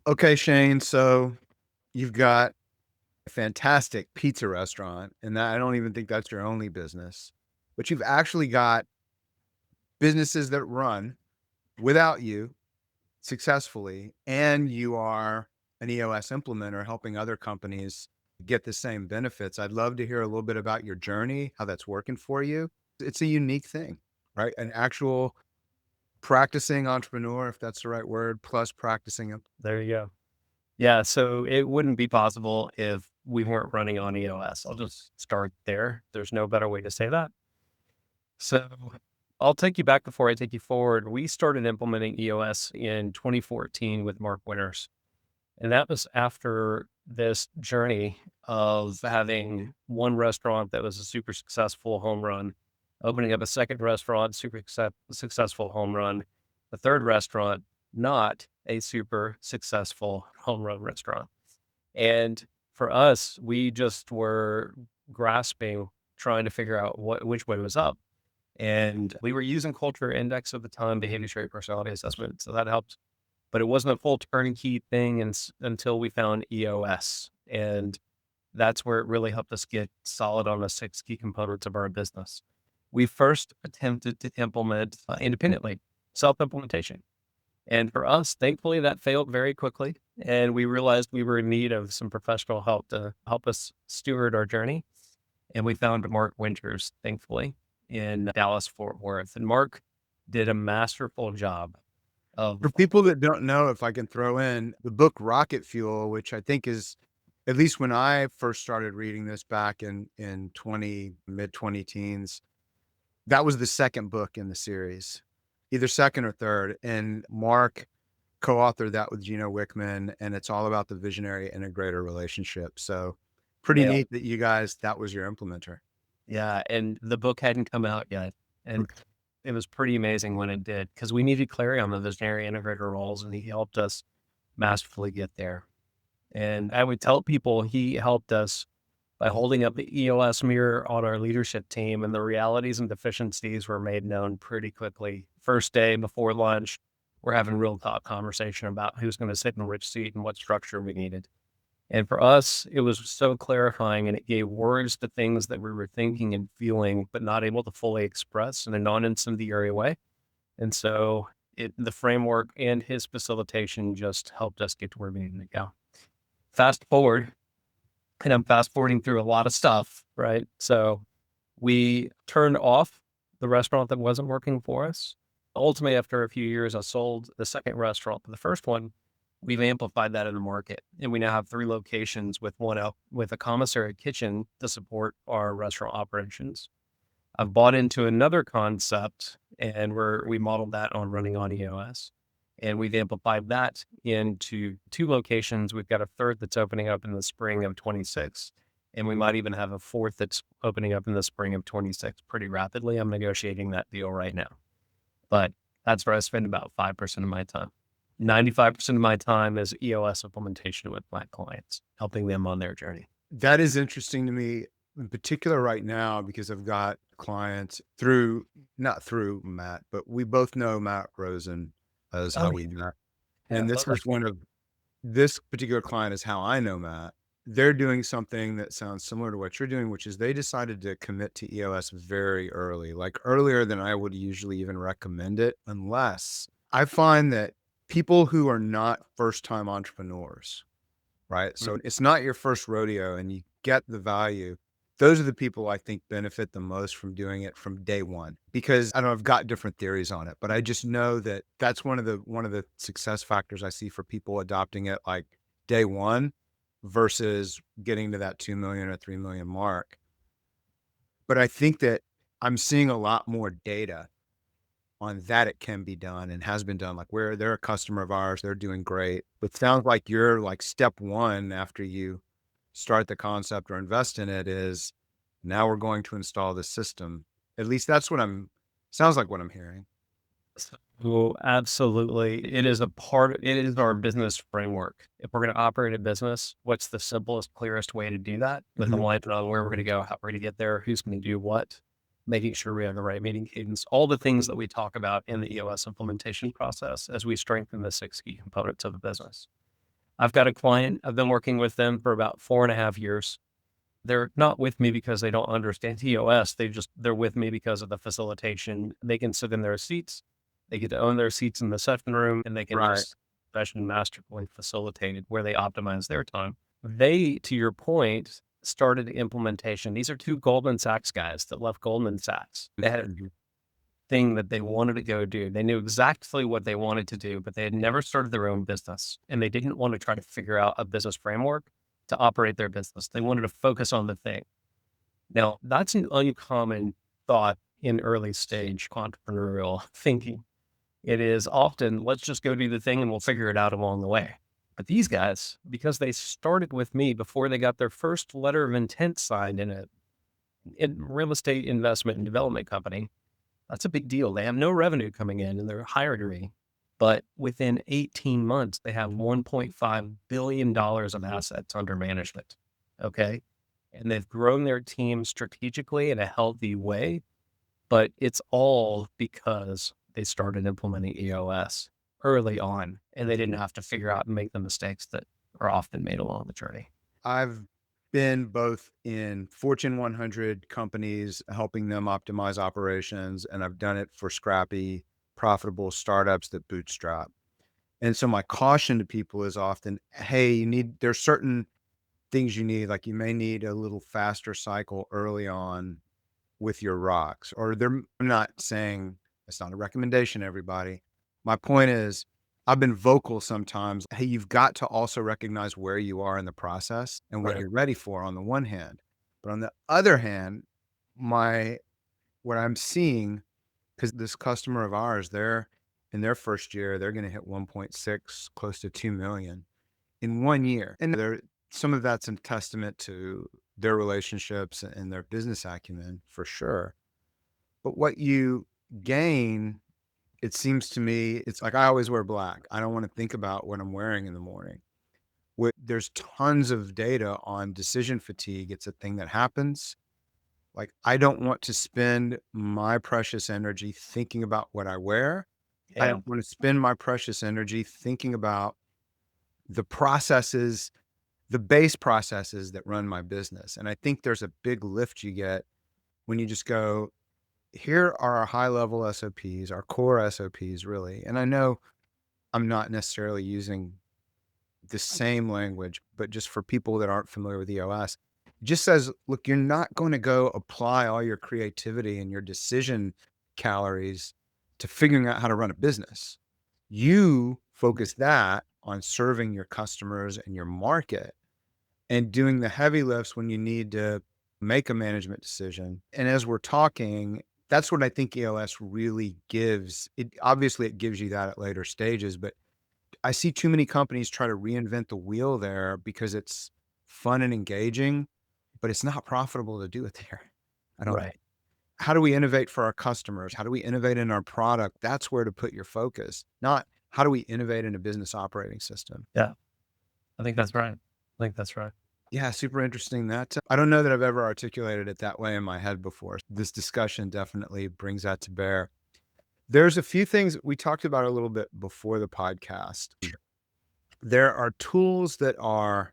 Okay, Shane. So you've got a fantastic pizza restaurant, and I don't even think that's your only business, but you've actually got businesses that run without you successfully, and you are an EOS implementer helping other companies get the same benefits. I'd love to hear a little bit about your journey, how that's working for you. It's a unique thing, right? An actual practicing entrepreneur, if that's the right word, plus practicing it. There you go. Yeah, so it wouldn't be possible if we weren't running on EOS. I'll just start there. There's no better way to say that. So I'll take you back before I take you forward. We started implementing EOS in 2014 with Mark Winters. And that was after this journey of having one restaurant that was a super successful home run, opening up a second restaurant, successful home run, the third restaurant, not a super successful home run restaurant. And for us, we just were grasping, trying to figure out which way was up. And we were using Culture Index at the time, behavior trait personality assessment. So that helped, but it wasn't a full turnkey thing until we found EOS. And that's where it really helped us get solid on the 6 key components of our business. We first attempted to implement independently, self-implementation. And for us, thankfully, that failed very quickly. And we realized we were in need of some professional help to help us steward our journey. And we found Mark Winters, thankfully, in Dallas, Fort Worth. And Mark did a masterful job For of, people that don't know, if I can throw in the book Rocket Fuel, which I think is, at least when I first started reading this back in 20 mid 20 teens, that was the second book in the series, either second or third. And Mark co-authored that with Gino Wickman, and it's all about the visionary integrator relationship. So pretty yeah, neat that you guys, that was your implementer. yeah. And the book hadn't come out yet. And it was pretty amazing when it did because we needed clarity on the visionary integrator roles, and he helped us masterfully get there. And I would tell people he helped us by holding up the EOS mirror on our leadership team, and the realities and deficiencies were made known pretty quickly. First day before lunch, we're having real talk conversation about who's going to sit in which seat and what structure we needed. And for us, it was so clarifying, and it gave words to things that we were thinking and feeling, but not able to fully express in a non-incendiary way. And so the framework and his facilitation just helped us get to where we needed to go. Fast forward, and I'm fast forwarding through a lot of stuff, right? So we turned off the restaurant that wasn't working for us. Ultimately, after a few years, I sold the second restaurant, but the first one, we've amplified that in the market. And we now have 3 locations with one out with a commissary kitchen to support our restaurant operations. I've bought into another concept, and we modeled that on running on EOS. And we've amplified that into 2 locations. We've got a third that's opening up in the spring of 26. And we might even have a fourth that's opening up in the spring of 26 pretty rapidly. I'm negotiating that deal right now. But that's where I spend about 5% of my time. 95% of my time is EOS implementation with my clients, helping them on their journey. That is interesting to me, in particular right now, because I've got clients through, not through Matt, but we both know Matt Rosen as Oh, how we met. yeah, And I this love that. was one of this particular client is how I know Matt. They're doing something that sounds similar to what you're doing, which is they decided to commit to EOS very early, like earlier than I would usually even recommend it, unless I find that people who are not first time entrepreneurs, right? So Mhm. it's not your first rodeo and you get the value. Those are the people I think benefit the most from doing it from day one. Because I don't know, I've got different theories on it, but I just know that that's one of the success factors I see for people adopting it like day one versus getting to that 2 million or 3 million mark. But I think that I'm seeing a lot more data on that it can be done and has been done. Like where they're a customer of ours, they're doing great. But sounds like you're like step one after you start the concept or invest in it is now we're going to install the system. At least that's what sounds like what I'm hearing. So absolutely. It is our business framework. If we're going to operate a business, what's the simplest, clearest way to do that with Mhm. alignment on where we're going to go, how we're going to get there, who's going to do what, making sure we have the right meeting cadence, all the things that we talk about in the EOS implementation process as we strengthen the 6 key components of the business. I've got a client, I've been working with them for about 4.5 years. They're not with me because they don't understand EOS. They're with me because of the facilitation. They can sit in their seats. They get to own their seats in the session room, and they can Right. just session masterfully facilitated where they optimize their time. They, to your point, started implementation. These are two Goldman Sachs guys that left Goldman Sachs. They had a Mhm. thing that they wanted to go do. They knew exactly what they wanted to do, but they had never started their own business, and they didn't want to try to figure out a business framework to operate their business. They wanted to focus on the thing. Now, that's an uncommon thought in early stage entrepreneurial thinking. It is often, let's just go do the thing and we'll figure it out along the way. But these guys, because they started with me before they got their first letter of intent signed in a real estate investment and development company, that's a big deal. They have no revenue coming in and they're hiring me. But within 18 months, they have $1.5 billion of assets under management. Okay. And they've grown their team strategically in a healthy way, but it's all because they started implementing EOS early on and they didn't have to figure out and make the mistakes that are often made along the journey. I've been both in Fortune 100 companies, helping them optimize operations, and I've done it for scrappy, profitable startups that bootstrap. And so my caution to people is often, hey, there's certain things you need, like you may need a little faster cycle early on with your rocks, or I'm not saying it's not a recommendation, everybody. My point is, I've been vocal sometimes. Hey, you've got to also recognize where you are in the process and what Right. you're ready for on the one hand. But on the other hand, my what I'm seeing, because this customer of ours, they're in their first year, they're going to hit 1.6, close to 2 million in 1 year. And some of that's a testament to their relationships and their business acumen for sure. But what you gain, it seems to me, it's like I always wear black. I don't want to think about what I'm wearing in the morning. There's tons of data on decision fatigue. It's a thing that happens. Like, I don't want to spend my precious energy thinking about what I wear. I Yeah. don't want to spend my precious energy thinking about the processes, the base processes that run my business. And I think there's a big lift you get when you just go, here are our high level SOPs, our core SOPs, really. And I know I'm not necessarily using the same language, but just for people that aren't familiar with EOS, it just says, look, you're not going to go apply all your creativity and your decision calories to figuring out how to run a business. You focus that on serving your customers and your market and doing the heavy lifts when you need to make a management decision. And as we're talking, that's what I think EOS really gives. It gives you that at later stages, but I see too many companies try to reinvent the wheel there because it's fun and engaging, but it's not profitable to do it there. I don't Right. How do we innovate for our customers? How do we innovate in our product? That's where to put your focus, not how do we innovate in a business operating system. Yeah. I think that's right. I think that's right. Yeah, super interesting. I don't know that I've ever articulated it that way in my head before. This discussion definitely brings that to bear. There's a few things we talked about a little bit before the podcast. There are tools that are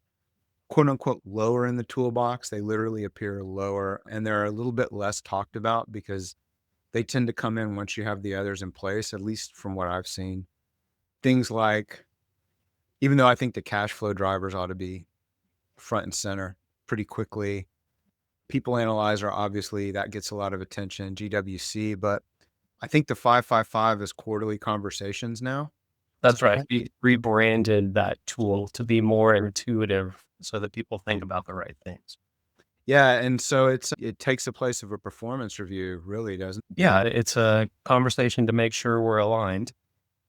quote unquote lower in the toolbox. They literally appear lower and they're a little bit less talked about because they tend to come in once you have the others in place, at least from what I've seen. Things like, even though I think the cash flow drivers ought to be front and center pretty quickly, People Analyzer, obviously, that gets a lot of attention, GWC, but I think the 555 is quarterly conversations now. Is That's that right. right? We rebranded that tool to be more intuitive so that people think about the right things. Yeah, and so it takes the place of a performance review, really, doesn't it? Yeah. It's a conversation to make sure we're aligned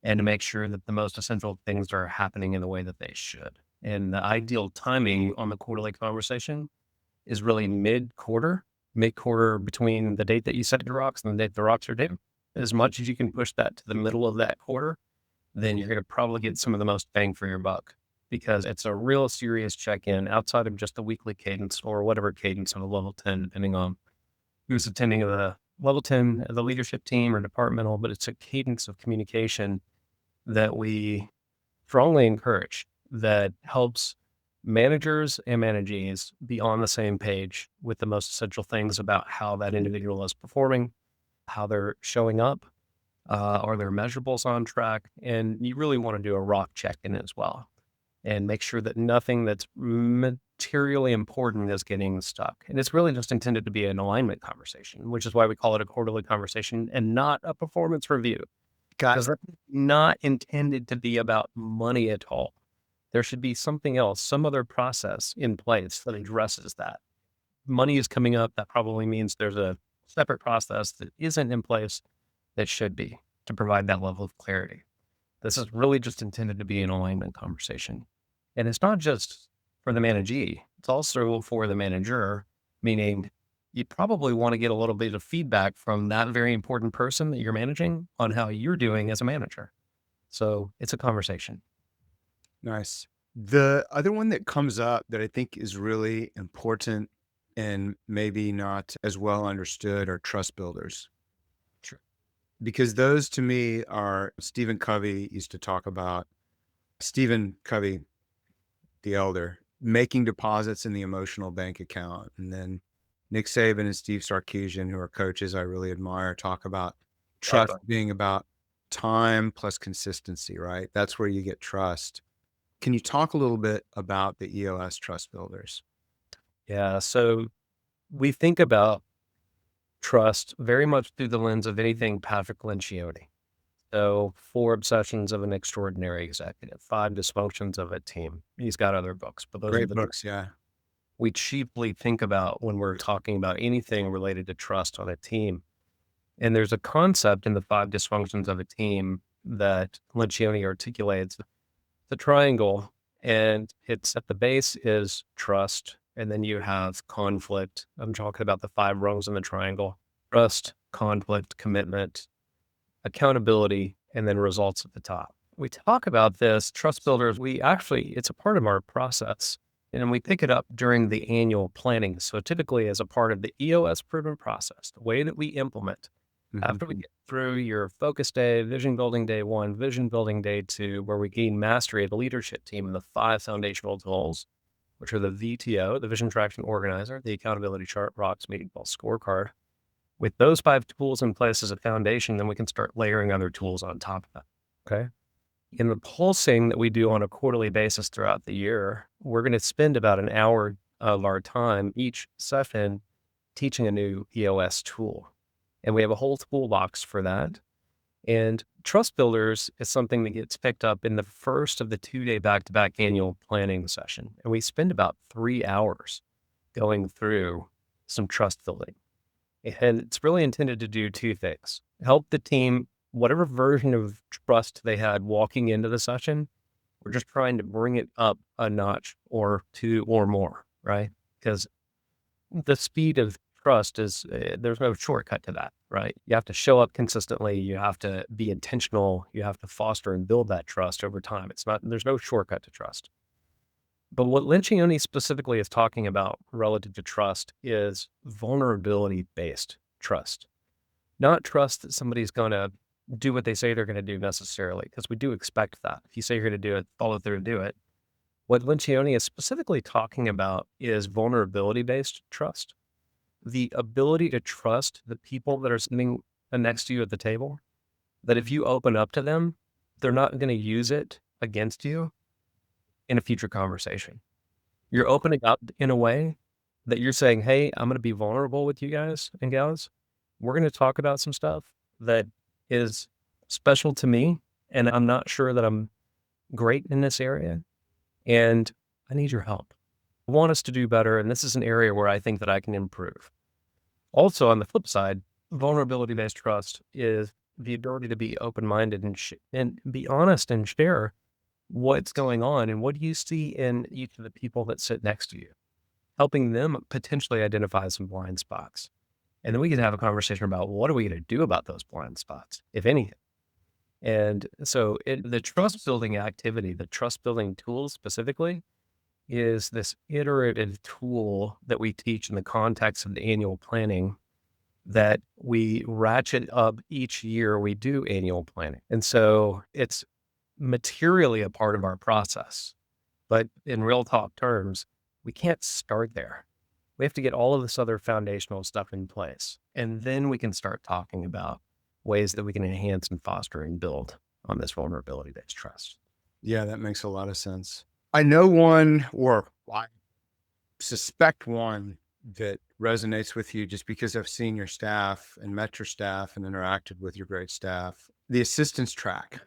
and to make sure that the most essential things are happening in the way that they should. And the ideal timing on the quarterly conversation is really mid quarter between the date that you set your rocks and the date the rocks are due. As much as you can push that to the middle of that quarter, then you're going to probably get some of the most bang for your buck because it's a real serious check in outside of just the weekly cadence or whatever cadence on a level 10, depending on who's attending the level 10, the leadership team or departmental, but it's a cadence of communication that we strongly encourage. that helps managers and managees be on the same page with the most essential things about how that individual is performing, how they're showing up, are their measurables on track? And you really want to do a rock check in as well and make sure that nothing that's materially important is getting stuck. And it's really just intended to be an alignment conversation, which is why we call it a quarterly conversation and not a performance review, Got because that's not intended to be about money at all. There should be something else, some other process in place that addresses that. Money is coming up. That probably means there's a separate process that isn't in place that should be to provide that level of clarity. This is really just intended to be an alignment conversation. And it's not just for the managee, it's also for the manager, meaning you probably want to get a little bit of feedback from that very important person that you're managing on how you're doing as a manager. So it's a conversation. Nice. The other one that comes up that I think is really important and maybe not as well understood are trust builders. Sure. Because those to me are Stephen Covey used to talk about Stephen Covey, the elder, making deposits in the emotional bank account. And then Nick Saban and Steve Sarkisian, who are coaches I really admire, talk about trust being about time plus consistency, right? That's where you get trust. Can you talk a little bit about the EOS trust builders? Yeah. So we think about trust very much through the lens of anything Patrick Lencioni. So, Four Obsessions of an Extraordinary Executive, Five Dysfunctions of a Team. He's got other books, but those are Great the books, yeah. we chiefly think about when we're talking about anything related to trust on a team. And there's a concept in the Five Dysfunctions of a Team that Lencioni articulates, the triangle, and it's at the base is trust, and then you have conflict. I'm talking about the five rungs in the triangle: trust, conflict, commitment, accountability, and then results at the top. We talk about this trust builders. It's a part of our process and we pick it up during the annual planning. So typically as a part of the EOS proven process, the way that we implement after we Mhm. get through your focus day, vision building day one, vision building day two, where we gain mastery of the leadership team and the five foundational tools, which are the VTO, the vision traction organizer, the accountability chart, rocks, meeting ball scorecard. With those five tools in place as a foundation, then we can start layering other tools on top of that. Okay. In the pulsing that we do on a quarterly basis throughout the year, we're going to spend about an hour of our time each session teaching a new EOS tool. And we have a whole toolbox for that. And trust builders is something that gets picked up in the first of the 2-day back-to-back annual planning session. And we spend about 3 hours going through some trust building. And it's really intended to do two things: help the team, whatever version of trust they had walking into the session, we're just trying to bring it up a notch or two or more, right? Because the speed of trust is, there's no shortcut to that, right? You have to show up consistently. You have to be intentional. You have to foster and build that trust over time. There's no shortcut to trust. But what Lencioni specifically is talking about relative to trust is vulnerability-based trust, not trust that somebody's going to do what they say they're going to do necessarily, because we do expect that. If you say you're going to do it, follow through and do it. What Lencioni is specifically talking about is vulnerability-based trust, the ability to trust the people that are sitting next to you at the table, that if you open up to them, they're not going to use it against you in a future conversation. You're opening up in a way that you're saying, "Hey, I'm going to be vulnerable with you guys and gals. We're going to talk about some stuff that is special to me, and I'm not sure that I'm great in this area, and I need your help. I want us to do better, and this is an area where I think that I can improve." Also, on the flip side, vulnerability-based trust is the ability to be open-minded and be honest and share what's going on and what do you see in each of the people that sit next to you, helping them potentially identify some blind spots. And then we can have a conversation about what are we going to do about those blind spots, if anything. And so the trust building activity, the trust building tool specifically, is this iterative tool that we teach in the context of the annual planning that we ratchet up each year we do annual planning. And so it's materially a part of our process. But in real talk terms, we can't start there. We have to get all of this other foundational stuff in place. And then we can start talking about ways that we can enhance and foster and build on this vulnerability-based trust. Yeah, that makes a lot of sense. I know one, or I suspect one that resonates with you just because I've seen your staff and met your staff and interacted with your great staff, the assistance track.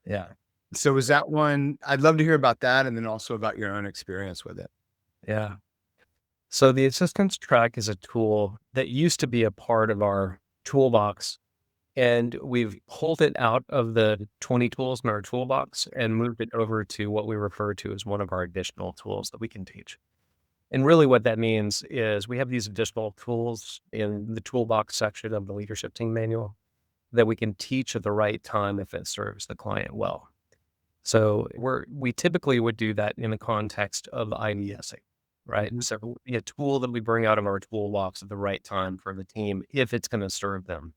Yeah. So is that one, I'd love to hear about that, and then also about your own experience with it. Yeah. So the assistance track is a tool that used to be a part of our toolbox, and we've pulled it out of the 20 tools in our toolbox and moved it over to what we refer to as one of our additional tools that we can teach. And really what that means is we have these additional tools in the toolbox section of the leadership team manual that we can teach at the right time if it serves the client well. So we typically would do that in the context of IDSing, right? And so it would be a tool that we bring out of our toolbox at the right time for the team if it's going to serve them.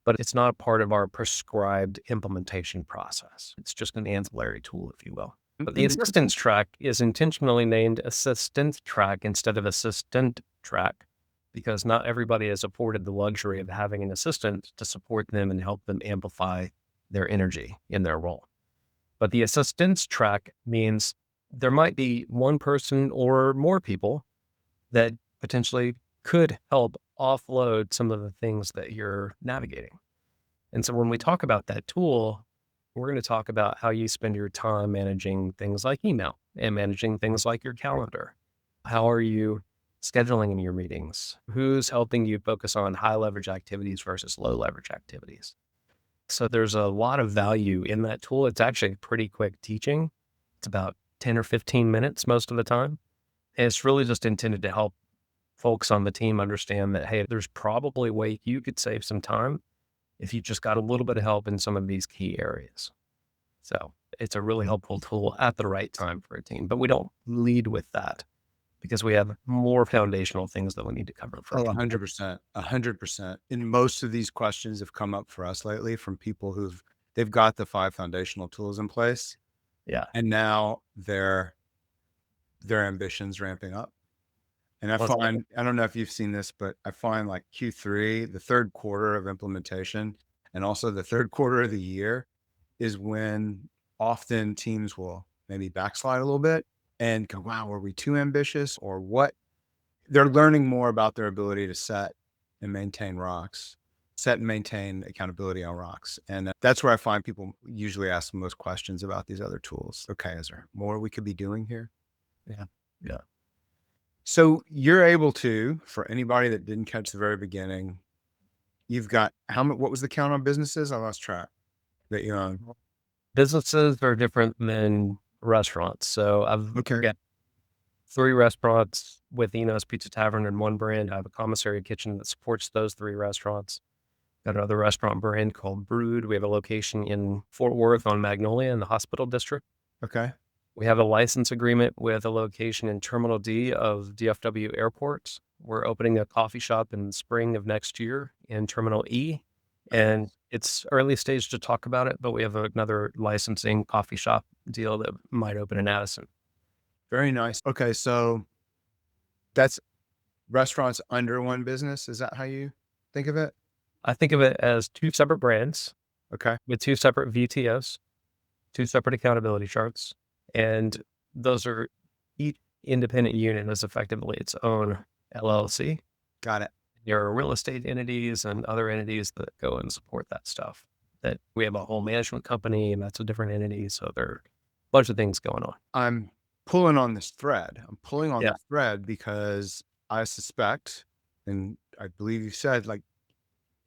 But it's not a part of our prescribed implementation process. It's just an ancillary tool, if you will. But the assistance track is intentionally named assistant track instead of assistant track because not everybody is afforded the luxury of having an assistant to support them and help them amplify their energy in their role. But the assistance track means there might be one person or more people that potentially could help offload some of the things that you're navigating. And so when we talk about that tool, we're going to talk about how you spend your time managing things like email and managing things like your calendar. How are you scheduling in your meetings? Who's helping you focus on high leverage activities versus low leverage activities? So there's a lot of value in that tool. It's actually pretty quick teaching. It's about 10 or 15 minutes most of the time. And it's really just intended to help folks on the team understand that, hey, there's probably a way you could save some time if you just got a little bit of help in some of these key areas. So it's a really helpful tool at the right time for a team, but we don't lead with that because we have more foundational things that we need to cover Oh, first. 100%. 100%. And most of these questions have come up for us lately from people they've got the 5 foundational tools in place, Yeah. and now their ambitions ramping up. And I Well, find, I don't know if you've seen this, but I find like Q3, the third quarter of implementation, and also the third quarter of the year is when often teams will maybe backslide a little bit and go, wow, were we too ambitious or what? They're learning more about their ability to set and maintain rocks, set and maintain accountability on rocks. And that's where I find people usually ask the most questions about these other tools. Okay, is there more we could be doing here? yeah. Yeah. So you're able to, for anybody that didn't catch the very beginning, you've got how many, what was the count on businesses? I lost track that you own. Businesses are different than restaurants. So I've Okay. got 3 restaurants with EOS Pizza Tavern and 1 brand. I have a commissary kitchen that supports those 3 restaurants. Got another restaurant brand called Brood. We have a location in Fort Worth on Magnolia in the hospital district. Okay. We have a license agreement with a location in Terminal D of DFW Airport. We're opening a coffee shop in the spring of next year in Terminal E. And it's early stage to talk about it, but we have another licensing coffee shop deal that might open in Addison. Very nice. Okay. So that's restaurants under one business. Is that how you think of it? I think of it as 2 separate brands Okay. with 2 separate VTOs, 2 separate accountability charts. And those are each independent unit is effectively its own LLC. Got it. There are real estate entities and other entities that go and support that stuff. That we have a whole management company, and that's a different entity. So there are a bunch of things going on. I'm pulling on this thread. I'm pulling on Yeah. the thread because I suspect, and I believe you said, like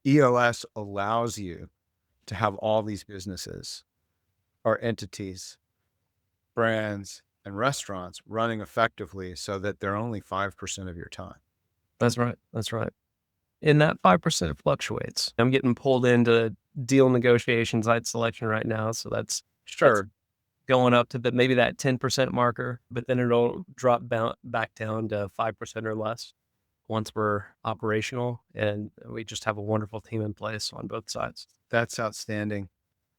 EOS allows you to have all these businesses or entities, brands, and restaurants running effectively so that they're only 5% of your time. That's right. That's right. And that 5% fluctuates. I'm getting pulled into deal negotiations, site selection right now. So that's Sure. going up to maybe that 10% marker, but then it'll drop back down to 5% or less once we're operational. And we just have a wonderful team in place on both sides. That's outstanding.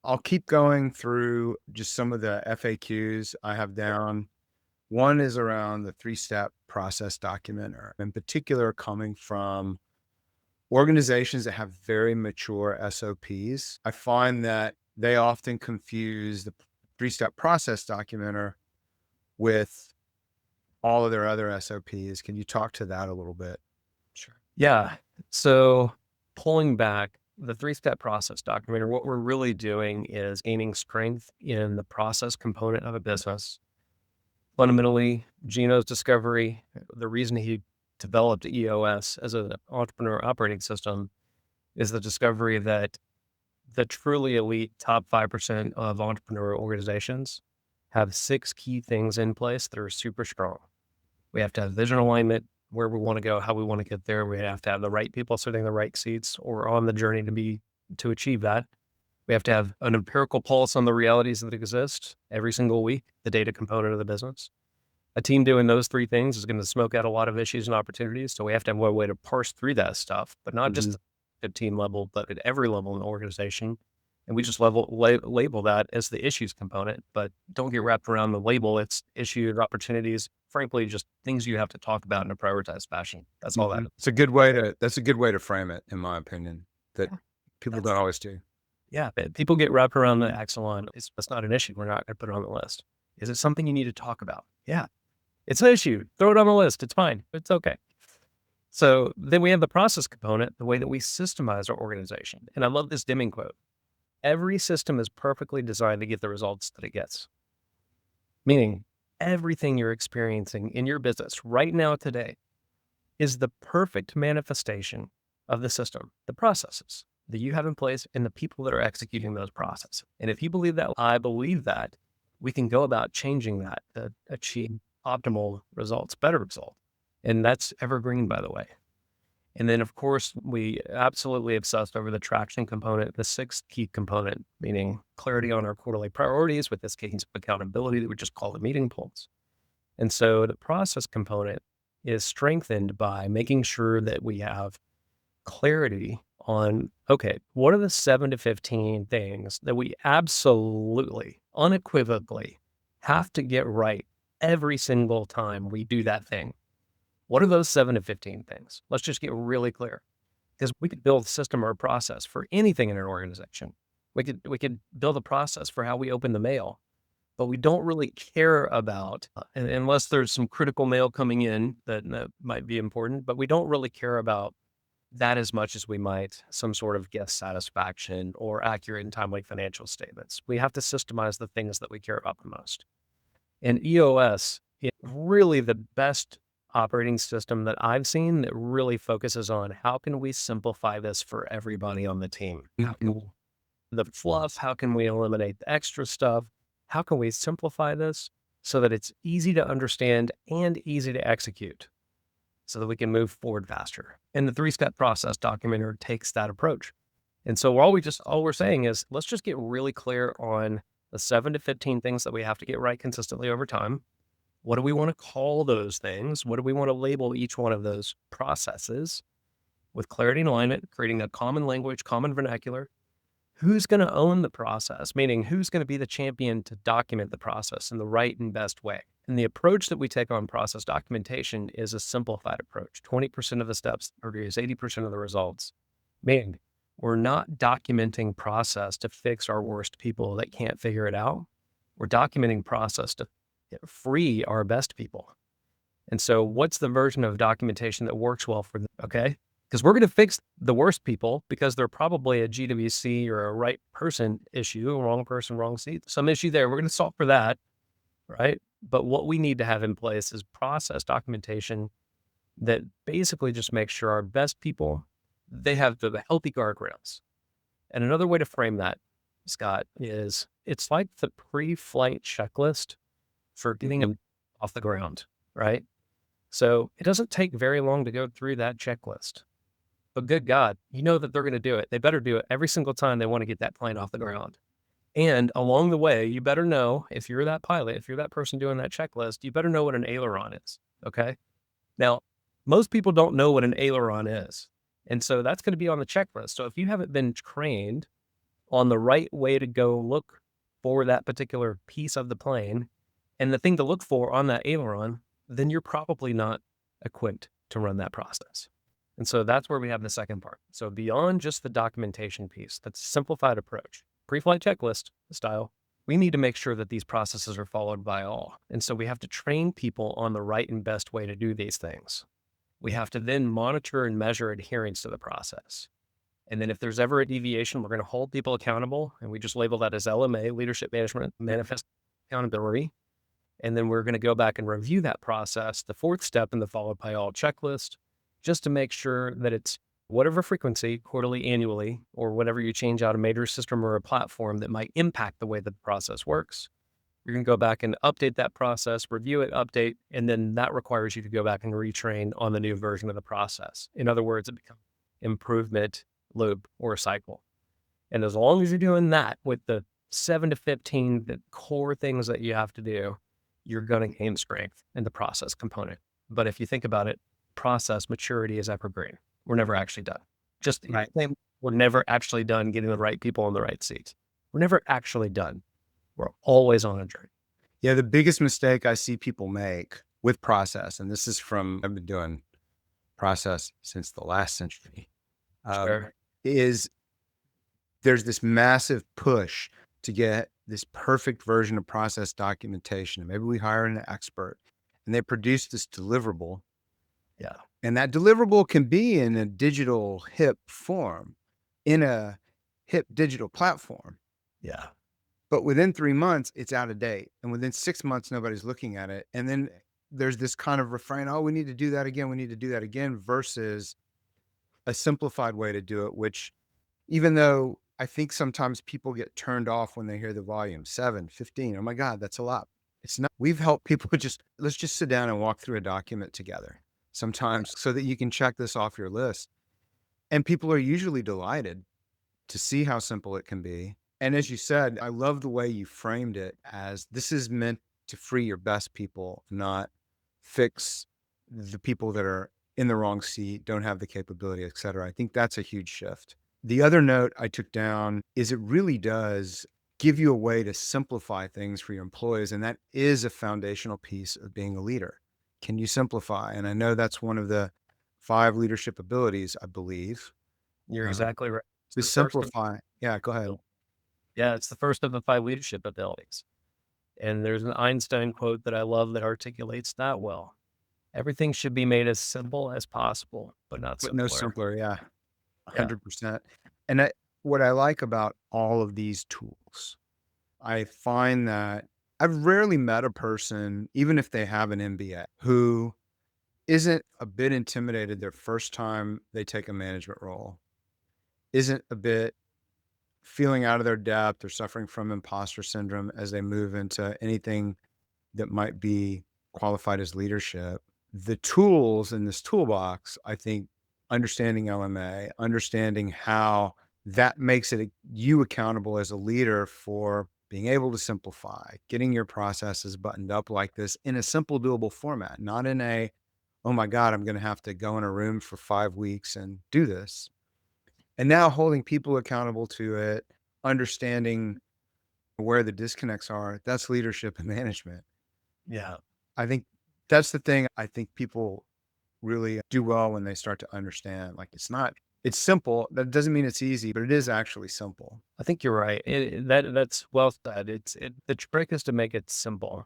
I'll keep going through just some of the FAQs I have down. One is around the 3-step process documenter, in particular coming from organizations that have very mature SOPs. I find that they often confuse the 3-step process documenter with all of their other SOPs. Can you talk to that a little bit? Sure. Yeah. So pulling back the 3-step process documenter, what we're really doing is gaining strength in the process component of a business. Fundamentally, Gino's discovery, the reason he developed EOS as an entrepreneur operating system is the discovery that the truly elite top 5% of entrepreneur organizations have 6 key things in place that are super strong. We have to have vision alignment, where we want to go, how we want to get there. We have to have the right people sitting in the right seats or on the journey to achieve that. We have to have an empirical pulse on the realities that exist every single week, the data component of the business. A team doing those 3 things is going to smoke out a lot of issues and opportunities. So we have to have a way to parse through that stuff, but not just at team level, but at every level in the organization. And we just label that as the issues component, but don't get wrapped around the label. It's issues, opportunities, frankly, just things you have to talk about in a prioritized fashion. That's all that is. It's a good way to, that's a good way to frame it, in my opinion, that people don't always do. Yeah, but people get wrapped around the axle on, that's not an issue. We're not going to put it on the list. Is it something you need to talk about? Yeah, it's an issue. Throw it on the list. It's fine. It's okay. So then we have the process component, the way that we systemize our organization. And I love this Deming quote. Every system is perfectly designed to get the results that it gets. Meaning everything you're experiencing in your business right now today is the perfect manifestation of the system, the processes that you have in place and the people that are executing those processes. And if you believe that, I believe that, we can go about changing that to achieve optimal results, better results. And that's evergreen, by the way. And then, of course, we absolutely obsessed over the traction component, the 6th key component, meaning clarity on our quarterly priorities with this cadence of accountability that we just call the meeting pulse. And so the process component is strengthened by making sure that we have clarity on, okay, what are the 7 to 15 things that we absolutely, unequivocally have to get right every single time we do that thing? What are those 7 to 15 things? Let's just get really clear, because we could build a system or a process for anything in an organization. We could build a process for how we open the mail, but we don't really care about, unless there's some critical mail coming in that might be important, but we don't really care about that as much as we might some sort of guest satisfaction or accurate and timely financial statements. We have to systemize the things that we care about the most. And EOS is really the best operating system that I've seen that really focuses on how can we simplify this for everybody on the team? The fluff, how can we eliminate the extra stuff? How can we simplify this so that it's easy to understand and easy to execute so that we can move forward faster? And the 3-step process documenter takes that approach. And so all we're saying is, let's just get really clear on the 7 to 15 things that we have to get right consistently over time. What do we want to call those things? What do we want to label each one of those processes with clarity and alignment, creating a common language, common vernacular? Who's going to own the process? Meaning, who's going to be the champion to document the process in the right and best way? And the approach that we take on process documentation is a simplified approach. 20% of the steps produce 80% of the results. Meaning, we're not documenting process to fix our worst people that can't figure it out. We're documenting process to free our best people. And so what's the version of documentation that works well for them? Okay. Because we're going to fix the worst people because they're probably a GWC or a right person issue, a wrong person, wrong seat, some issue there. We're going to solve for that. Right. But what we need to have in place is process documentation that basically just makes sure our best people, they have the healthy guardrails. And another way to frame that, Scott, is it's like the pre-flight checklist for getting them off the ground, right? So it doesn't take very long to go through that checklist. But good God, you know that they're going to do it. They better do it every single time they want to get that plane off the ground. And along the way, you better know, if you're that pilot, if you're that person doing that checklist, you better know what an aileron is, okay? Now, most people don't know what an aileron is. And so that's going to be on the checklist. So if you haven't been trained on the right way to go look for that particular piece of the plane, and the thing to look for on that aileron, then you're probably not equipped to run that process. And so that's where we have the second part. So beyond just the documentation piece, that's a simplified approach, pre-flight checklist style, we need to make sure that these processes are followed by all. And so we have to train people on the right and best way to do these things. We have to then monitor and measure adherence to the process. And then if there's ever a deviation, we're going to hold people accountable. And we just label that as LMA, Leadership Management Manifest Accountability. And then we're going to go back and review that process, the fourth step in the followed by all checklist, just to make sure that it's whatever frequency, quarterly, annually, or whenever you change out a major system or a platform that might impact the way that the process works. You're going to go back and update that process, review it, update, and then that requires you to go back and retrain on the new version of the process. In other words, it becomes improvement loop or cycle. And as long as you're doing that with the 7 to 15 the core things that you have to do, you're going to gain strength in the process component. But if you think about it, process maturity is evergreen. We're never actually done. Just Right. we're never actually done getting the right people in the right seats. We're never actually done. We're always on a journey. Yeah, the biggest mistake I see people make with process, and this is from I've been doing process since the last century, Sure. is there's this massive push to get this perfect version of process documentation. And maybe we hire an expert and they produce this deliverable. Yeah. And that deliverable can be in a digital hip form, in a hip digital platform. Yeah. But within 3 months, it's out of date. And within 6 months, nobody's looking at it. And then there's this kind of refrain, oh, we need to do that again. We need to do that again versus a simplified way to do it, which even though I think sometimes people get turned off when they hear the volume 7, 15. Oh my God, that's a lot. It's not. We've helped people let's just sit down and walk through a document together sometimes so that you can check this off your list. And people are usually delighted to see how simple it can be. And as you said, I love the way you framed it as this is meant to free your best people, not fix the people that are in the wrong seat, don't have the capability, et cetera. I think that's a huge shift. The other note I took down is it really does give you a way to simplify things for your employees. And that is a foundational piece of being a leader. Can you simplify? And I know that's one of the 5 leadership abilities, I believe. You're Uh, exactly right. It's to the first of simplify. Yeah, go ahead. Yeah, it's the first of the 5 leadership abilities. And there's an Einstein quote that I love that articulates that well. Everything should be made as simple as possible, but not But no simpler. simpler, yeah, Yeah. 100%. And what I like about all of these tools, I find that I've rarely met a person, even if they have an MBA, who isn't a bit intimidated their first time they take a management role, isn't a bit feeling out of their depth or suffering from imposter syndrome as they move into anything that might be qualified as leadership. The tools in this toolbox, I think, understanding LMA, understanding how that makes you accountable as a leader for being able to simplify, getting your processes buttoned up like this in a simple, doable format, not in a, oh my God, I'm going to have to go in a room for 5 weeks and do this. And now holding people accountable to it, understanding where the disconnects are, that's leadership and management. Yeah. I think that's the thing I think people really do well when they start to understand. Like it's simple. That doesn't mean it's easy, but it is actually simple. I think you're right. That's well said. The trick is to make it simple.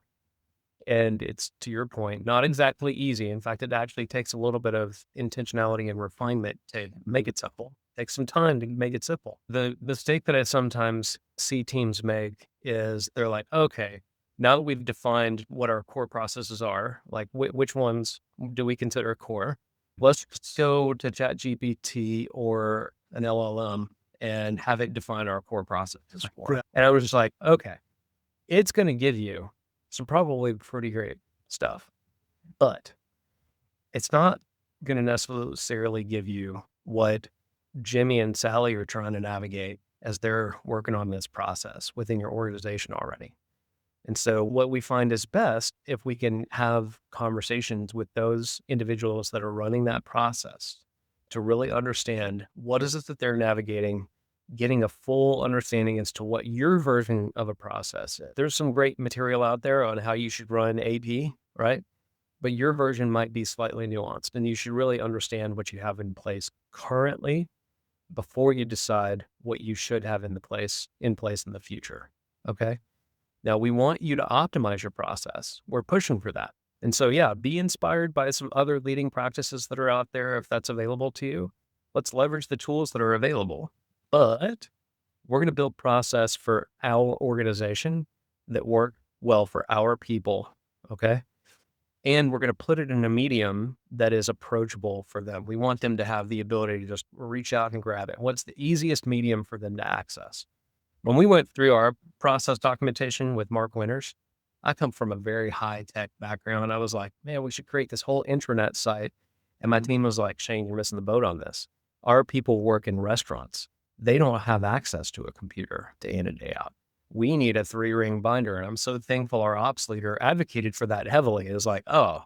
And it's, to your point, not exactly easy. In fact, it actually takes a little bit of intentionality and refinement to make it simple. It takes some time to make it simple. The mistake that I sometimes see teams make is they're like, okay, now that we've defined what our core processes are, like which ones do we consider core? Let's just go to ChatGPT or an LLM and have it define our core processes for it. And I was just like, okay, it's going to give you some probably pretty great stuff, but it's not going to necessarily give you what Jimmy and Sally are trying to navigate as they're working on this process within your organization already. And so what we find is best if we can have conversations with those individuals that are running that process to really understand what is it that they're navigating, getting a full understanding as to what your version of a process is. There's some great material out there on how you should run AP, right? But your version might be slightly nuanced, and you should really understand what you have in place currently before you decide what you should have in place in the future. Okay. Now we want you to optimize your process. We're pushing for that. And so, yeah, be inspired by some other leading practices that are out there if that's available to you. Let's leverage the tools that are available. But we're going to build process for our organization that work well for our people. Okay. And we're going to put it in a medium that is approachable for them. We want them to have the ability to just reach out and grab it. What's the easiest medium for them to access? When we went through our process documentation with Mark Winters, I come from a very high tech background. I was like, man, we should create this whole intranet site. And my team was like, Shane, you're missing the boat on this. Our people work in restaurants. They don't have access to a computer day in and day out. We need a 3-ring binder. And I'm so thankful our ops leader advocated for that heavily. It was like, oh,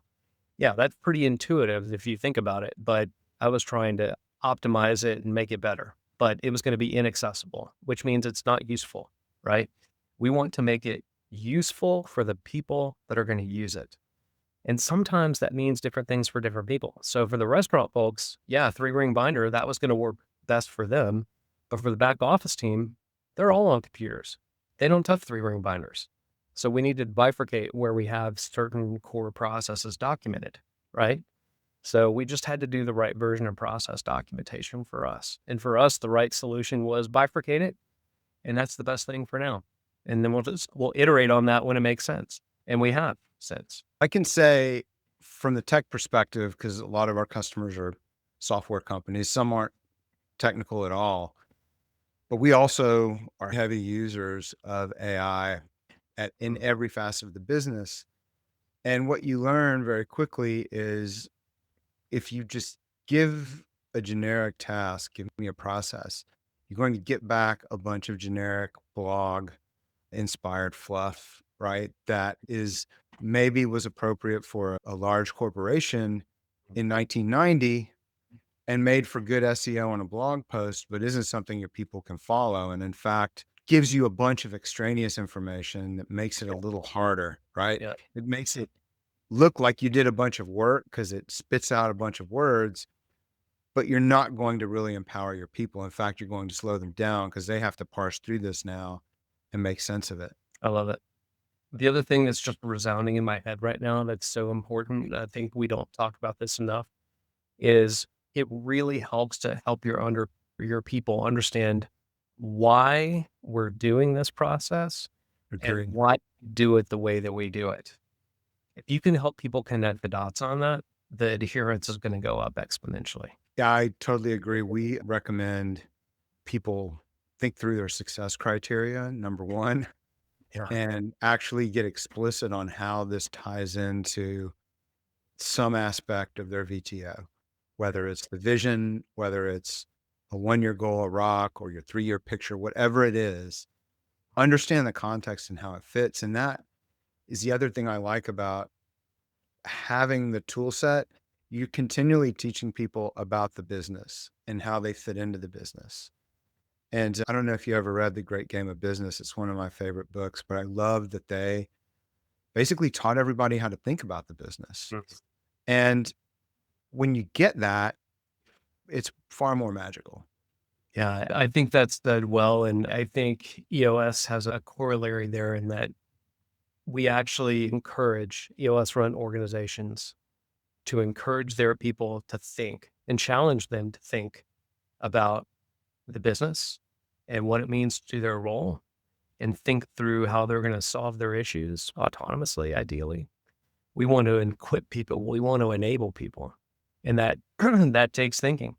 yeah, that's pretty intuitive if you think about it. But I was trying to optimize it and make it better. But it was going to be inaccessible, which means it's not useful, right? We want to make it useful for the people that are going to use it. And sometimes that means different things for different people. So for the restaurant folks, yeah, 3-ring binder, that was going to work best for them. But for the back office team, they're all on computers. They don't touch 3-ring binders. So we need to bifurcate where we have certain core processes documented, right? So we just had to do the right version of process documentation for us. And for us, the right solution was bifurcate it. And that's the best thing for now. And then we'll iterate on that when it makes sense. And we have since. I can say from the tech perspective, because a lot of our customers are software companies, some aren't technical at all, but we also are heavy users of AI in every facet of the business. And what you learn very quickly is if you just give a generic task, give me a process, you're going to get back a bunch of generic blog inspired fluff, right? That is maybe was appropriate for a large corporation in 1990 and made for good SEO on a blog post, but isn't something your people can follow. And in fact, gives you a bunch of extraneous information that makes it a little harder, right? Yeah. It makes it look like you did a bunch of work because it spits out a bunch of words, but you're not going to really empower your people. In fact, you're going to slow them down because they have to parse through this now and make sense of it. I love it. The other thing that's just resounding in my head right now that's so important, I think we don't talk about this enough, is it really helps to help your people understand why we're doing this process and why we do it the way that we do it. If you can help people connect the dots on that, the adherence is going to go up exponentially. Yeah, I totally agree. We recommend people think through their success criteria, number one, Yeah. and actually get explicit on how this ties into some aspect of their VTO, whether it's the vision, whether it's a 1-year goal, a rock, or your 3-year picture, whatever it is, understand the context and how it fits. And that is the other thing I like about having the tool set. You're continually teaching people about the business and how they fit into the business. And I don't know if you ever read The Great Game of Business. It's one of my favorite books, but I love that they basically taught everybody how to think about the business. And when you get that, it's far more magical. Yeah, I think that's done well. And I think EOS has a corollary there in that we actually encourage EOS run organizations to encourage their people to think and challenge them to think about the business and what it means to their role and think through how they're going to solve their issues autonomously, ideally. We want to equip people. We want to enable people. And that that takes thinking.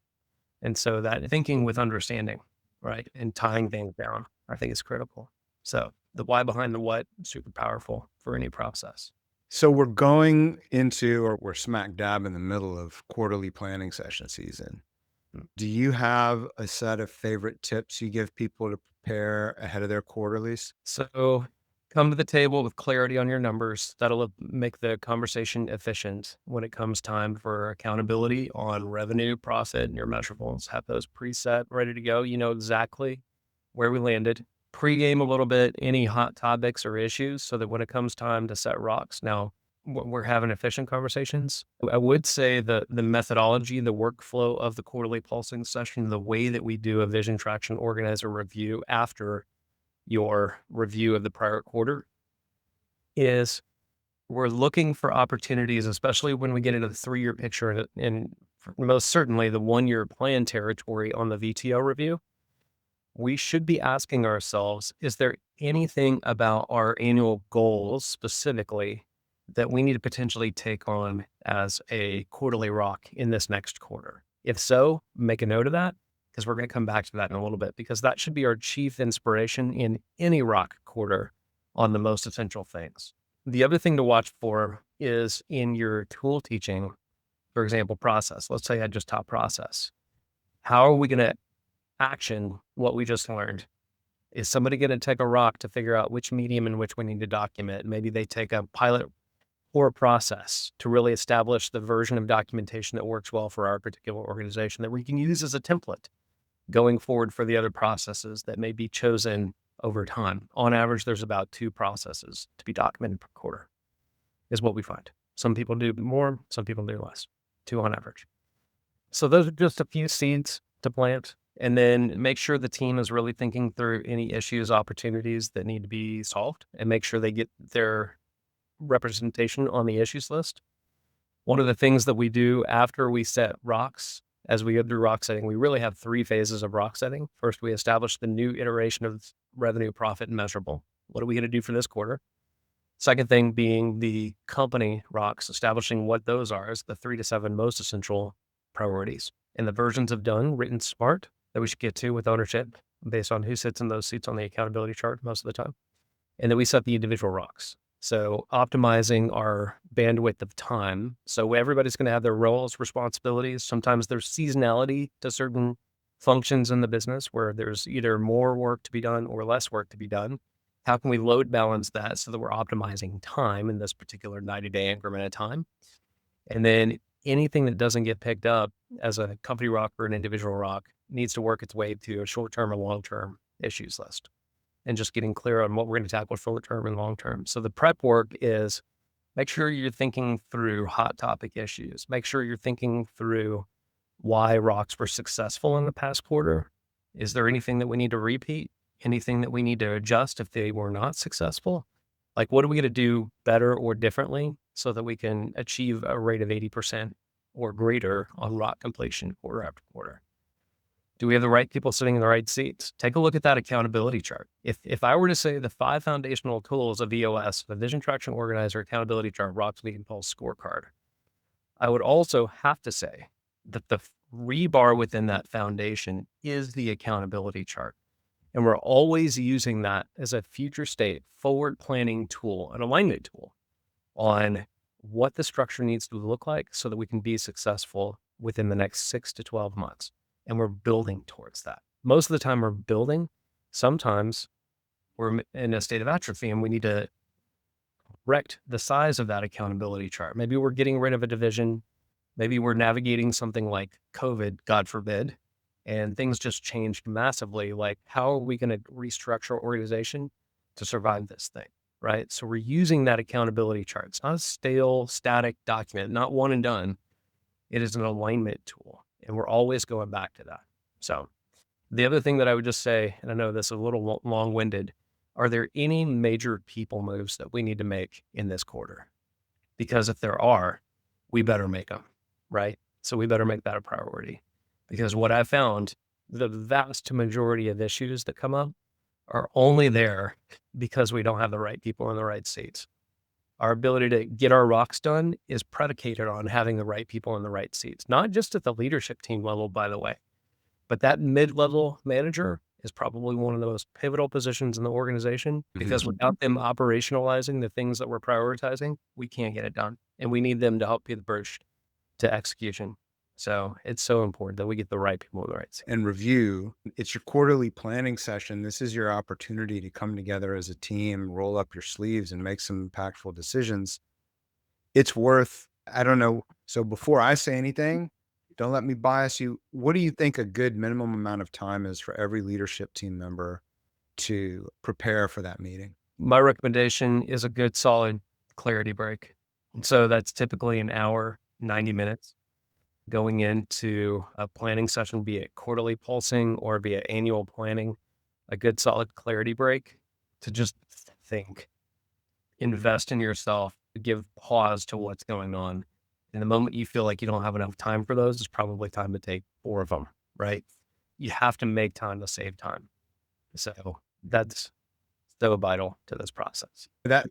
And so that thinking with understanding, right? And tying things down, I think is critical. So the why behind the what, super powerful for any process. So we're going into, or we're smack dab in the middle of quarterly planning session season. Do you have a set of favorite tips you give people to prepare ahead of their quarterlies? So come to the table with clarity on your numbers. That'll make the conversation efficient when it comes time for accountability on revenue, profit, and your measurables. Have those preset, ready to go. You know exactly where we landed, pregame a little bit, any hot topics or issues, so that when it comes time to set rocks, now we're having efficient conversations. I would say the methodology, the workflow of the quarterly pulsing session, the way that we do a vision traction organizer review after your review of the prior quarter is we're looking for opportunities, especially when we get into the 3-year picture and most certainly the 1-year plan territory on the VTO review. We should be asking ourselves, is there anything about our annual goals specifically that we need to potentially take on as a quarterly rock in this next quarter? If so, make a note of that, because we're going to come back to that in a little bit, because that should be our chief inspiration in any rock quarter on the most essential things. The other thing to watch for is in your tool teaching, for example, process. Let's say I just taught process. How are we going to action what we just learned? Is somebody going to take a rock to figure out which medium in which we need to document? Maybe they take a pilot or a process to really establish the version of documentation that works well for our particular organization that we can use as a template going forward for the other processes that may be chosen over time. On average, there's about 2 processes to be documented per quarter, is what we find. Some people do more, some people do less, 2 on average. So those are just a few seeds to plant. And then make sure the team is really thinking through any issues, opportunities that need to be solved, and make sure they get their representation on the issues list. One of the things that we do after we set rocks, as we go through rock setting, we really have 3 phases of rock setting. First, we establish the new iteration of revenue, profit, and measurable. What are we going to do for this quarter? Second thing being the company rocks, establishing what those are as the 3 to 7 most essential priorities. And the versions of done, written smart, that we should get to with ownership based on who sits in those seats on the accountability chart most of the time. And then we set the individual rocks. So optimizing our bandwidth of time. So everybody's going to have their roles, responsibilities. Sometimes there's seasonality to certain functions in the business where there's either more work to be done or less work to be done. How can we load balance that so that we're optimizing time in this particular 90-day increment of time? And then anything that doesn't get picked up as a company rock or an individual rock needs to work its way to a short-term or long-term issues list, and just getting clear on what we're going to tackle short-term and long-term. So the prep work is make sure you're thinking through hot topic issues. Make sure you're thinking through why rocks were successful in the past quarter. Is there anything that we need to repeat? Anything that we need to adjust if they were not successful? Like, what are we going to do better or differently so that we can achieve a rate of 80% or greater on rock completion quarter after quarter? Do we have the right people sitting in the right seats? Take a look at that accountability chart. If I were to say the 5 foundational tools of EOS, the Vision Traction Organizer, accountability chart, Rocks, Week, and Pulse scorecard, I would also have to say that the rebar within that foundation is the accountability chart. And we're always using that as a future state, forward planning tool, an alignment tool on what the structure needs to look like so that we can be successful within the next 6 to 12 months. And we're building towards that. Most of the time we're building. Sometimes we're in a state of atrophy and we need to correct the size of that accountability chart. Maybe we're getting rid of a division. Maybe we're navigating something like COVID, God forbid, and things just changed massively. Like, how are we going to restructure our organization to survive this thing, right? So we're using that accountability chart. It's not a stale, static document, not one and done. It is an alignment tool. And we're always going back to that. So the other thing that I would just say, and I know this is a little long-winded, are there any major people moves that we need to make in this quarter? Because if there are, we better make them, right? So we better make that a priority. Because what I found, the vast majority of issues that come up are only there because we don't have the right people in the right seats. Our ability to get our rocks done is predicated on having the right people in the right seats, not just at the leadership team level, by the way, but that mid-level manager is probably one of the most pivotal positions in the organization because without them operationalizing the things that we're prioritizing, we can't get it done. And we need them to help be the bridge to execution. So it's so important that we get the right people in the right seats. And review. It's your quarterly planning session. This is your opportunity to come together as a team, roll up your sleeves and make some impactful decisions. It's worth, I don't know. So before I say anything, don't let me bias you. What do you think a good minimum amount of time is for every leadership team member to prepare for that meeting? My recommendation is a good solid clarity break. And so that's typically an hour, 90 minutes going into a planning session, be it quarterly pulsing or be it annual planning, a good solid clarity break to just think, invest in yourself, give pause to what's going on. And the moment you feel like you don't have enough time for those, it's probably time to take 4 of them, right? You have to make time to save time. So that's so vital to this process. That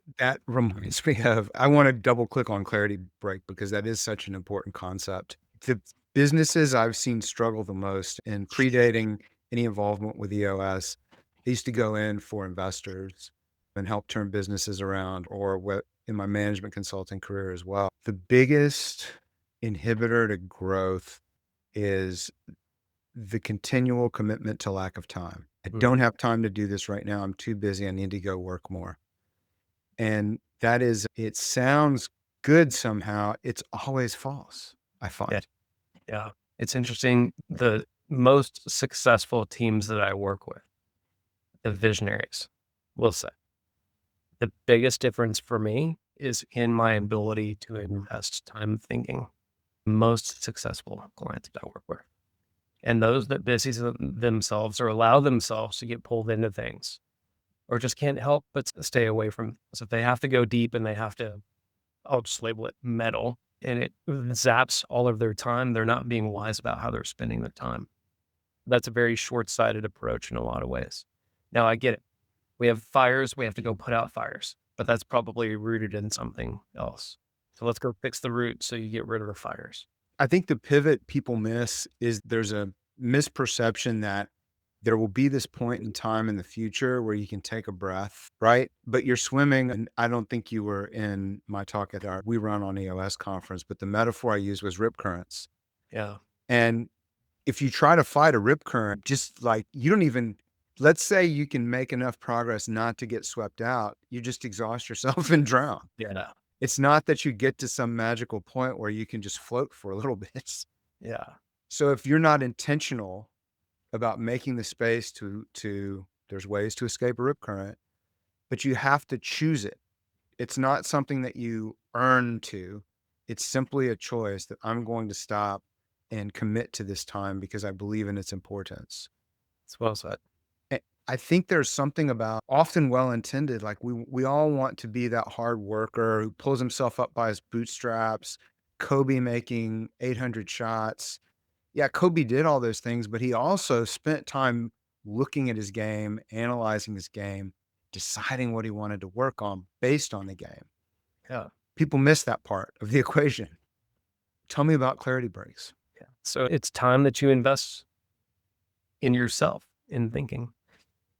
reminds me of, I want to double click on clarity break because that is such an important concept. The businesses I've seen struggle the most in predating any involvement with EOS, they used to go in for investors and help turn businesses around, or what in my management consulting career as well. The biggest inhibitor to growth is the continual commitment to lack of time. I Mm. don't have time to do this right now. I'm too busy. I need to go work more. And that is, it sounds good somehow. It's always false, I Yeah. find. Yeah. It's interesting. The most successful teams that I work with, the visionaries, will say the biggest difference for me is in my ability to invest time thinking. Most successful clients that I work with. And those that busy themselves or allow themselves to get pulled into things or just can't help but stay away from. So if they have to go deep and they have to, I'll just label it metal, and it zaps all of their time, they're not being wise about how they're spending their time. That's a very short-sighted approach in a lot of ways. Now I get it. We have fires, we have to go put out fires, but that's probably rooted in something else. So let's go fix the root so you get rid of the fires. I think the pivot people miss is there's a misperception that there will be this point in time in the future where you can take a breath, right? But you're swimming, and I don't think you were in my talk at our We Run on EOS conference, but the metaphor I used was rip currents. Yeah. And if you try to fight a rip current, just like you don't even, let's say you can make enough progress not to get swept out, you just exhaust yourself and drown. Yeah. It's not that you get to some magical point where you can just float for a little bit. Yeah. So if you're not intentional about making the space there's ways to escape a rip current, but you have to choose it. It's not something that you earn to. It's simply a choice that I'm going to stop and commit to this time because I believe in its importance. It's well said. A- I think there's something about, often well intended, like we all want to be that hard worker who pulls himself up by his bootstraps, Kobe making 800 shots. Yeah, Kobe did all those things, but he also spent time looking at his game, analyzing his game, deciding what he wanted to work on based on the game. Yeah. People miss that part of the equation. Tell me about clarity breaks. Yeah. So it's time that you invest in yourself, in thinking.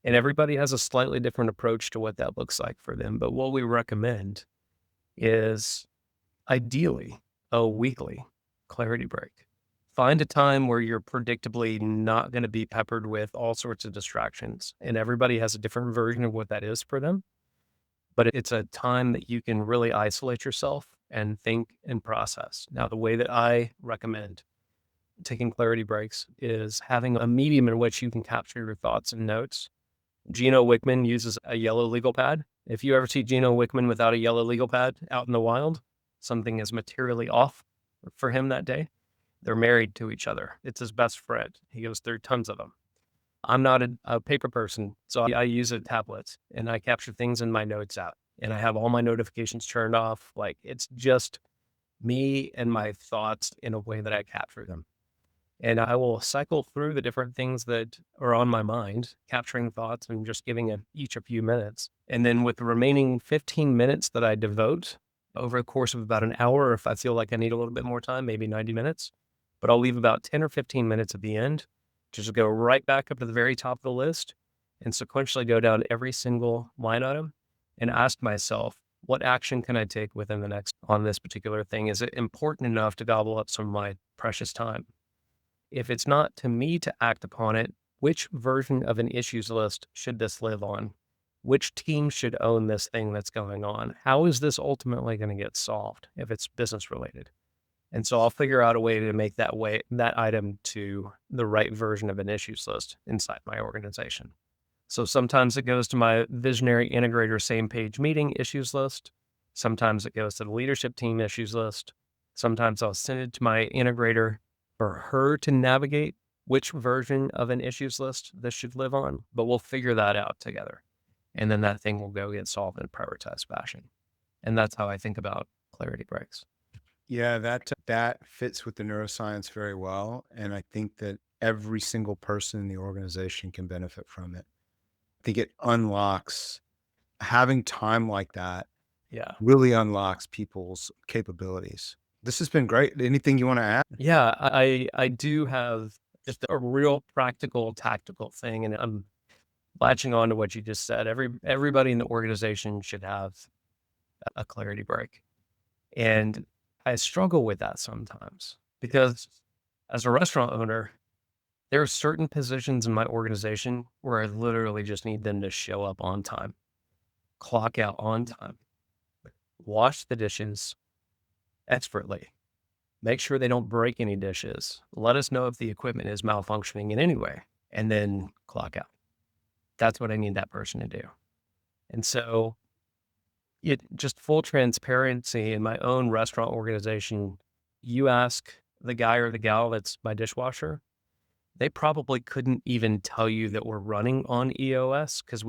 And everybody has a slightly different approach to what that looks like for them. But what we recommend is ideally a weekly clarity break. Find a time where you're predictably not going to be peppered with all sorts of distractions. And everybody has a different version of what that is for them. But it's a time that you can really isolate yourself and think and process. Now, the way that I recommend taking clarity breaks is having a medium in which you can capture your thoughts and notes. Gino Wickman uses a yellow legal pad. If you ever see Gino Wickman without a yellow legal pad out in the wild, something is materially off for him that day. They're married to each other. It's his best friend. He goes through tons of them. I'm not a paper person, so I use a tablet and I capture things in my notes app and I have all my notifications turned off. Like it's just me and my thoughts in a way that I capture them. And I will cycle through the different things that are on my mind, capturing thoughts and just giving each a few minutes. And then with the remaining 15 minutes that I devote over the course of about an hour, if I feel like I need a little bit more time, maybe 90 minutes, but I'll leave about 10 or 15 minutes at the end to just go right back up to the very top of the list and sequentially go down every single line item and ask myself, what action can I take within the next on this particular thing? Is it important enough to gobble up some of my precious time? If it's not to me to act upon it, which version of an issues list should this live on? Which team should own this thing that's going on? How is this ultimately going to get solved if it's business related? And so I'll figure out a way to make that item to the right version of an issues list inside my organization. So sometimes it goes to my visionary integrator same page meeting issues list. Sometimes it goes to the leadership team issues list. Sometimes I'll send it to my integrator for her to navigate which version of an issues list this should live on, but we'll figure that out together. And then that thing will go get solved in a prioritized fashion. And that's how I think about clarity breaks. Yeah, that fits with the neuroscience very well. And I think that every single person in the organization can benefit from it. I think it unlocks having time like that Yeah. really unlocks people's capabilities. This has been great. Anything you want to add? Yeah, I do have just a real practical, tactical thing, and I'm latching on to what you just said. Everybody in the organization should have a clarity break, and I struggle with that sometimes because as a restaurant owner, there are certain positions in my organization where I literally just need them to show up on time, clock out on time, wash the dishes expertly, make sure they don't break any dishes, let us know if the equipment is malfunctioning in any way, and then clock out. That's what I need that person to do. And so it just full transparency in my own restaurant organization. You ask the guy or the gal that's my dishwasher, they probably couldn't even tell you that we're running on EOS because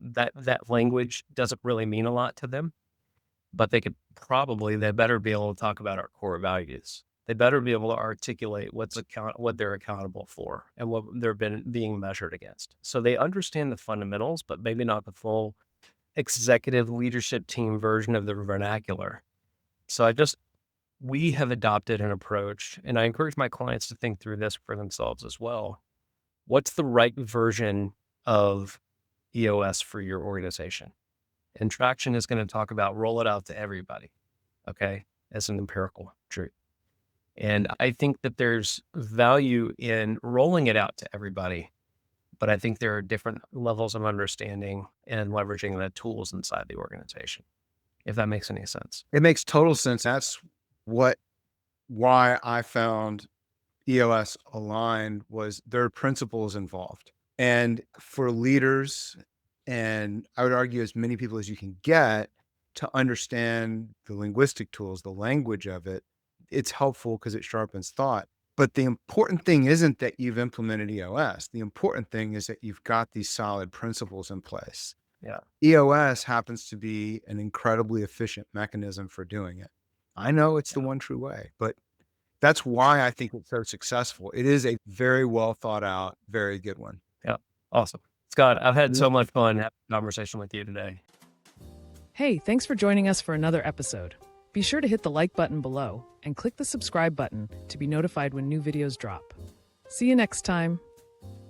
that language doesn't really mean a lot to them. But they better be able to talk about our core values. They better be able to articulate what they're accountable for and what they're being measured against. So they understand the fundamentals, but maybe not the full executive leadership team version of the vernacular. So we have adopted an approach, and I encourage my clients to think through this for themselves as well. What's the right version of EOS for your organization? And Traction is going to talk about roll it out to everybody, okay, as an empirical truth. And I think that there's value in rolling it out to everybody, but I think there are different levels of understanding and leveraging the tools inside the organization, if that makes any sense. It makes total sense. That's why I found EOS aligned was there are principles involved. And for leaders, and I would argue as many people as you can get to understand the linguistic tools, the language of it, it's helpful because it sharpens thought. But the important thing isn't that you've implemented EOS. The important thing is that you've got these solid principles in place. Yeah. EOS happens to be an incredibly efficient mechanism for doing it. I know it's the one true way, but that's why I think it's so successful. It is a very well thought out, very good one. Yeah. Awesome. Scott, I've had so much fun having a conversation with you today. Hey, thanks for joining us for another episode. Be sure to hit the like button below and click the subscribe button to be notified when new videos drop. See you next time.